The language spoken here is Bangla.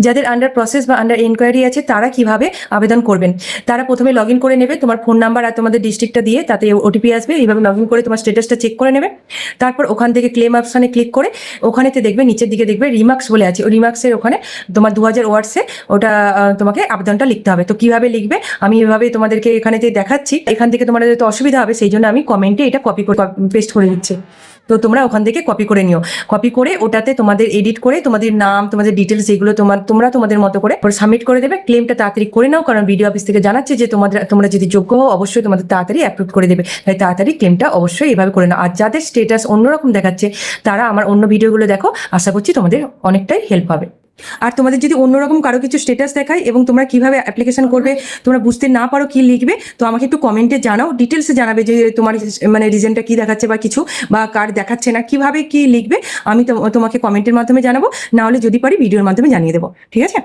যাদের আন্ডার প্রসেস বা আন্ডার এনকোয়ারি আছে তারা কিভাবে আবেদন করবেন। তারা প্রথমে লগ ইন করে নেবে, তোমার ফোন নাম্বার আর তোমাদের ডিস্ট্রিক্টটা দিয়ে, তাতে ওটিপি আসবে, এইভাবে লগ ইন করে তোমার স্ট্যাটাসটা চেক করে নেবে। তারপর ওখান থেকে ক্লেম অপশানে ক্লিক করে ওখানেতে দেখবে নিচের দিকে দেখবে রিমার্কস বলে আছে, ওই রিমার্কসের ওখানে তোমার 2000 ওয়ার্ডসে ওটা তোমাকে আবেদনটা লিখতে হবে। তো কিভাবে লিখবে আমি এভাবে তোমাদেরকে এখানেতে দেখাচ্ছি। এখান থেকে তোমাদের তো অসুবিধা হবে, সেই জন্য আমি কমেন্টে এটা কপি করে পেস্ট করে দিচ্ছি। তো তোমরা ওখান থেকে কপি করে নিও, কপি করে ওটাতে তোমাদের এডিট করে তোমাদের নাম, তোমাদের ডিটেলস এগুলো তোমরা তোমাদের মতো করে সাবমিট করে দেবে। ক্লেমটা তাড়াতাড়ি করে নাও, কারণ ভিডিও অফিস থেকে জানাচ্ছে যে তোমরা যদি যোগ্য হও অবশ্যই তোমাদের তাড়াতাড়ি অ্যাপ্রুভ করে দেবে, তাই তাড়াতাড়ি ক্লেমটা অবশ্যই এভাবে করে নাও। আর যাদের স্টেটাস অন্যরকম দেখাচ্ছে তারা আমার অন্য ভিডিওগুলো দেখো, আশা করছি তোমাদের অনেকটাই হেল্প হবে। আর তোমাদের যদি অন্যরকম কারো কিছু স্ট্যাটাস দেখায় এবং তোমরা কিভাবে অ্যাপ্লিকেশন করবে তোমরা বুঝতে না পারো কি লিখবে, তো আমাকে একটু কমেন্টে জানাও, ডিটেলসে জানাবে যে তোমার মানে রিজনটা কি দেখাচ্ছে বা কিছু, বা কার দেখাচ্ছে না, কিভাবে কি লিখবে আমি তোমাকে কমেন্টের মাধ্যমে জানাবো, না হলে যদি পারি ভিডিওর মাধ্যমে জানিয়ে দেবো, ঠিক আছে।